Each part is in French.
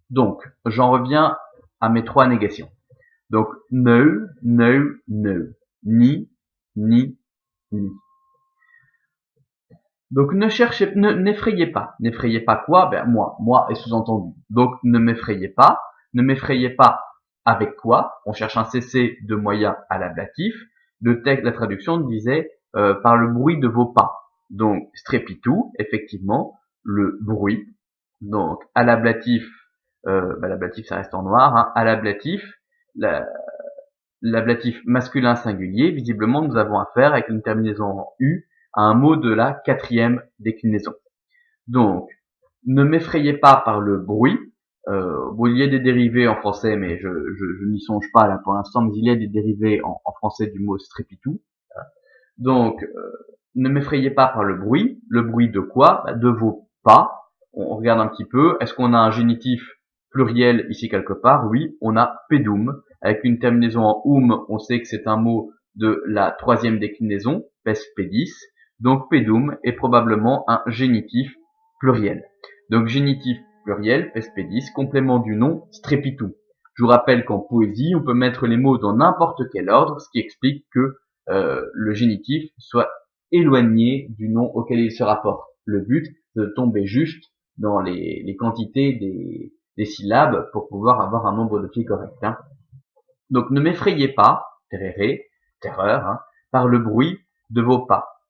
Donc, j'en reviens à mes trois négations. Donc, no, no, no. Ni, ni, ni. Donc, n'effrayez pas. N'effrayez pas quoi? Ben, moi est sous-entendu. Donc, ne m'effrayez pas. Ne m'effrayez pas avec quoi? On cherche un CC de moyen à l'ablatif. Le texte, la traduction disait, par le bruit de vos pas. Donc, strépitou, effectivement, le bruit. Donc, à l'ablatif, l'ablatif ça reste en noir, hein. À l'ablatif, l'ablatif masculin singulier, visiblement nous avons affaire avec une terminaison en U à un mot de la quatrième déclinaison. Donc, ne m'effrayez pas par le bruit. Bon, il y a des dérivés en français, mais je n'y songe pas là pour l'instant, mais il y a des dérivés en français du mot strépitou. Donc, ne m'effrayez pas par le bruit. Le bruit de quoi? De vos pas. On regarde un petit peu. Est-ce qu'on a un génitif pluriel ici quelque part? Oui, on a pedum. Avec une terminaison en on sait que c'est un mot de la troisième déclinaison, pes pedis. Donc pedum est probablement un génitif pluriel. Donc génitif pluriel, pes pedis, complément du nom strépitou. Je vous rappelle qu'en poésie, on peut mettre les mots dans n'importe quel ordre, ce qui explique que le génitif soit éloigné du nom auquel il se rapporte. Le but, c'est de tomber juste dans les quantités des syllabes pour pouvoir avoir un nombre de pieds correct. Hein. Donc ne m'effrayez pas, terrere, terreur, hein, par le bruit de vos pas.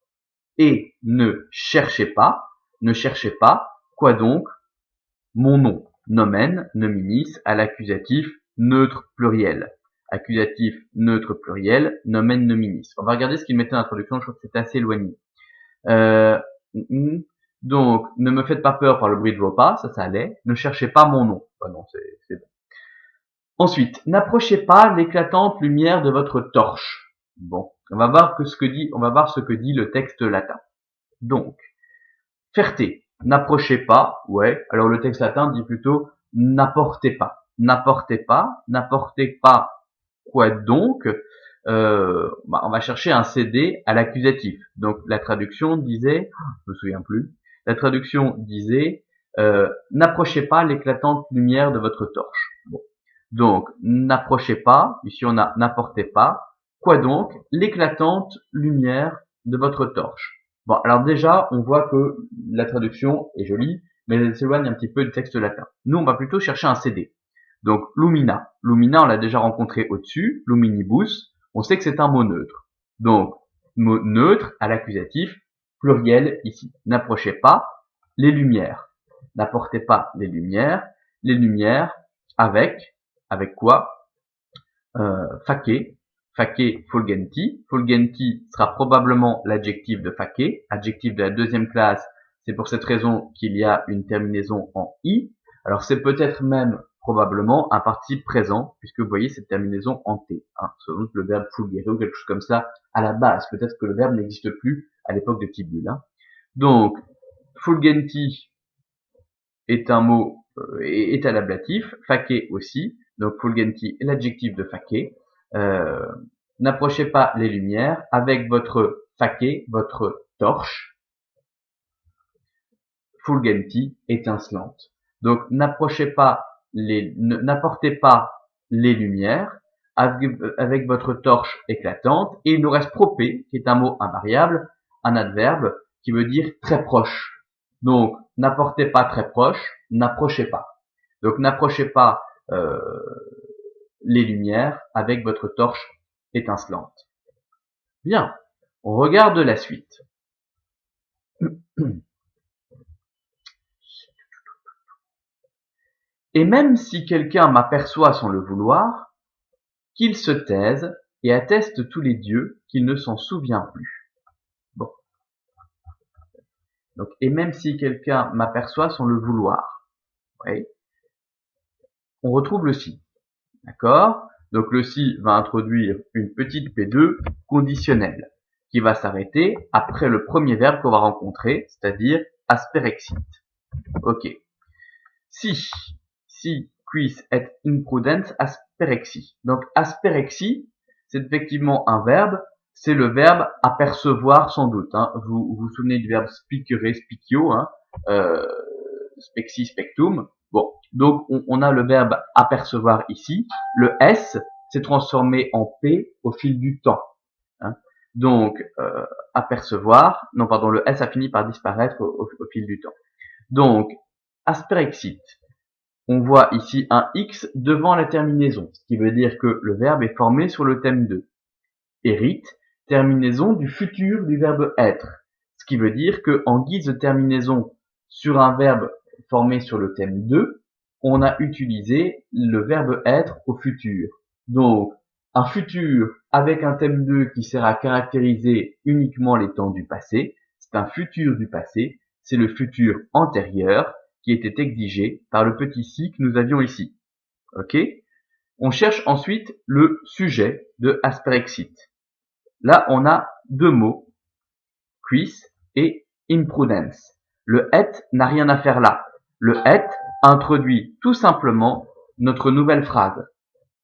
Et ne cherchez pas, quoi donc? Mon nom, nomen, nominis, à l'accusatif neutre pluriel. Accusatif neutre pluriel, nomen nominis. On va regarder ce qu'il mettait en introduction, je trouve que c'est assez éloigné. Donc, ne me faites pas peur par le bruit de vos pas, ça allait. Ne cherchez pas mon nom. Oh non, c'est bon. Ensuite, n'approchez pas l'éclatante lumière de votre torche. Bon, on va voir ce que dit le texte latin. Donc, ferté, n'approchez pas, ouais. Alors le texte latin dit plutôt n'apportez pas. N'apportez pas quoi donc? On va chercher un CD à l'accusatif. Donc la traduction disait, je me souviens plus. La traduction disait n'approchez pas l'éclatante lumière de votre torche. Bon. Donc n'approchez pas. Ici on a n'apportez pas. Quoi donc? L'éclatante lumière de votre torche. Bon, alors déjà, on voit que la traduction est jolie, mais elle s'éloigne un petit peu du texte latin. Nous, on va plutôt chercher un CD. Donc, lumina. Lumina, on l'a déjà rencontré au-dessus. Luminibus. On sait que c'est un mot neutre. Donc, mot neutre à l'accusatif, pluriel ici. N'approchez pas les lumières. N'apportez pas les lumières. Les lumières avec quoi? Facé. Facé fulgenti. Fulgenti sera probablement l'adjectif de facé, adjectif de la deuxième classe. C'est pour cette raison qu'il y a une terminaison en i. Alors c'est peut-être même probablement un participe présent, puisque vous voyez cette terminaison en t. Hein, selon le verbe fulgere ou quelque chose comme ça à la base. Peut-être que le verbe n'existe plus à l'époque de Tibulle. Hein. Donc, fulgenti est un mot, est à l'ablatif, facé aussi. Donc fulgenti est l'adjectif de facé. N'approchez pas les lumières avec votre facé, votre torche. Fulgenti, étincelante. Donc n'approchez pas n'apportez pas les lumières avec votre torche éclatante. Et il nous reste propé, qui est un mot invariable, un adverbe qui veut dire très proche. Donc n'apportez pas très proche, n'approchez pas. Donc n'approchez pas les lumières avec votre torche étincelante. Bien, on regarde la suite. Et même si quelqu'un m'aperçoit sans le vouloir, qu'il se taise et atteste tous les dieux qu'il ne s'en souvient plus. Bon. Donc, et même si quelqu'un m'aperçoit sans le vouloir. Oui. On retrouve le si. D'accord? Donc le si va introduire une petite P2 conditionnelle qui va s'arrêter après le premier verbe qu'on va rencontrer, c'est-à-dire asperexit. Ok. Si quis et imprudens asperexi. Donc asperexi, c'est effectivement un verbe, c'est le verbe apercevoir sans doute. Hein. Vous vous souvenez du verbe spicere, spicio, hein, spexi, spectum. Bon, Donc, on a le verbe apercevoir ici. Le S s'est transformé en P au fil du temps. Hein. Donc, apercevoir, non pardon, le S a fini par disparaître au fil du temps. Donc, asperexit, on voit ici un X devant la terminaison, ce qui veut dire que le verbe est formé sur le thème 2. Érite, terminaison du futur du verbe être, ce qui veut dire que en guise de terminaison sur un verbe formé sur le thème 2, on a utilisé le verbe être au futur. Donc, un futur avec un thème 2 qui sert à caractériser uniquement les temps du passé, c'est un futur du passé, c'est le futur antérieur qui était exigé par le petit si que nous avions ici. Ok ? On cherche ensuite le sujet de asperexit. Là, on a deux mots, quis et imprudence. Le et n'a rien à faire là. Le et introduit tout simplement notre nouvelle phrase.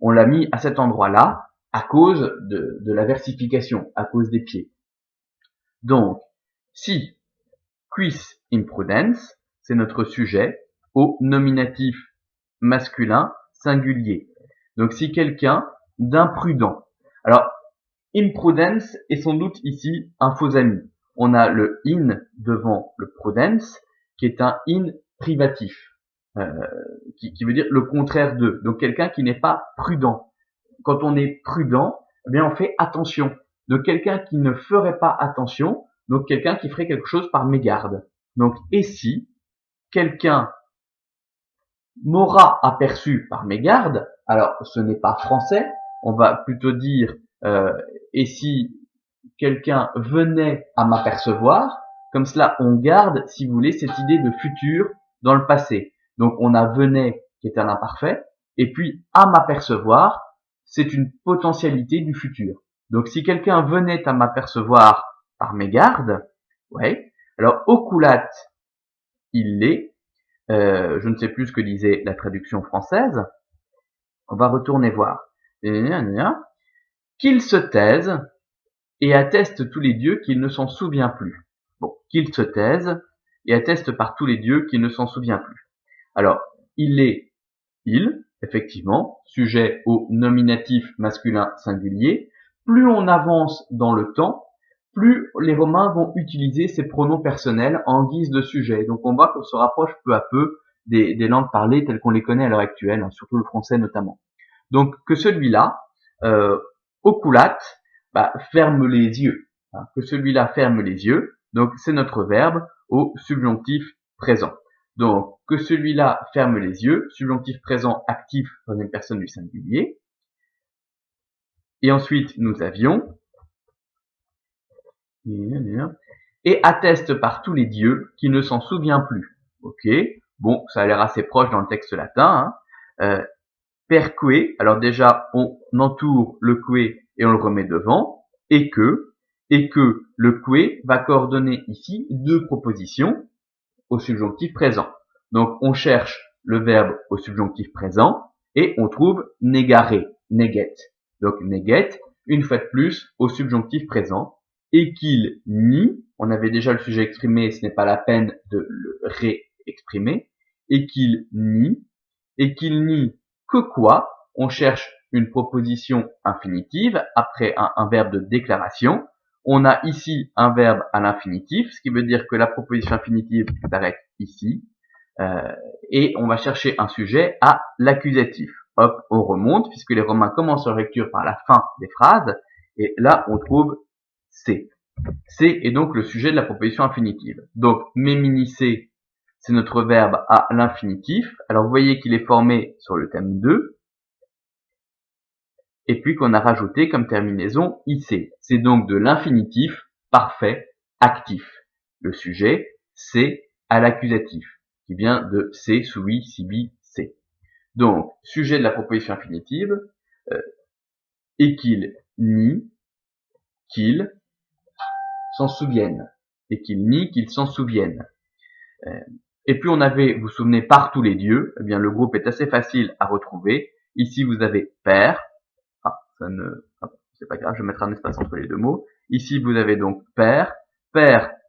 On l'a mis à cet endroit-là à cause de la versification, à cause des pieds. Donc, si quis imprudence, c'est notre sujet au nominatif masculin singulier. Donc, si quelqu'un d'imprudent. Alors, imprudence est sans doute ici un faux ami. On a le in devant le prudence, qui est un in privatif, qui veut dire le contraire de. Donc quelqu'un qui n'est pas prudent. Quand on est prudent, eh bien on fait attention. Donc quelqu'un qui ne ferait pas attention, donc quelqu'un qui ferait quelque chose par mégarde. Donc et si quelqu'un m'aura aperçu par mégarde, alors ce n'est pas français, on va plutôt dire et si quelqu'un venait à m'apercevoir, comme cela on garde, si vous voulez, cette idée de futur dans le passé. Donc on a venait qui est un imparfait, et puis à m'apercevoir, c'est une potentialité du futur. Donc si quelqu'un venait à m'apercevoir par mégarde, ouais, alors oculat, il l'est, je ne sais plus ce que disait la traduction française, on va retourner voir. Qu'il se taise et atteste tous les dieux qu'il ne s'en souvient plus. Bon, qu'il se taise et atteste par tous les dieux qu'il ne s'en souvient plus. Alors, il est, il, effectivement, sujet au nominatif masculin singulier. Plus on avance dans le temps, plus les Romains vont utiliser ces pronoms personnels en guise de sujet. Donc on voit qu'on se rapproche peu à peu des langues parlées telles qu'on les connaît à l'heure actuelle, hein, surtout le français notamment. Donc que celui-là, oculat, ferme les yeux. Hein, que celui-là ferme les yeux. Donc c'est notre verbe au subjonctif présent. Donc que celui-là ferme les yeux, subjonctif présent actif, troisième personne du singulier. Et ensuite nous avions et atteste par tous les dieux qui ne s'en souvient plus. Ok, bon, ça a l'air assez proche dans le texte latin. Hein. Perque, alors déjà on entoure le que et on le remet devant, et que le que va coordonner ici deux propositions au subjonctif présent. Donc on cherche le verbe au subjonctif présent et on trouve negare, neget. Donc neget, une fois de plus, au subjonctif présent, et qu'il nie, on avait déjà le sujet exprimé, ce n'est pas la peine de le réexprimer, et qu'il nie que quoi? On cherche une proposition infinitive après un verbe de déclaration. On a ici un verbe à l'infinitif, ce qui veut dire que la proposition infinitive s'arrête ici. Et on va chercher un sujet à l'accusatif. Hop, on remonte, puisque les Romains commencent leur lecture par la fin des phrases. Et là, on trouve C. C est donc le sujet de la proposition infinitive. Donc, méminicer, c'est notre verbe à l'infinitif. Alors, vous voyez qu'il est formé sur le thème 2. Et puis qu'on a rajouté comme terminaison IC. C'est donc de l'infinitif parfait actif. Le sujet, c'est à l'accusatif, qui vient de C, sui, sibi, C. Donc, sujet de la proposition infinitive, et qu'il nie, qu'il s'en souvienne. Et qu'il nie, qu'il s'en souvienne. Et puis on avait, vous vous souvenez, par tous les dieux, eh bien le groupe est assez facile à retrouver. Ici vous avez père, c'est pas grave, je vais mettre un espace entre les deux mots. Ici vous avez donc père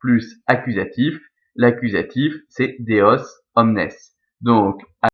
plus accusatif. L'accusatif c'est Deos omnes. Donc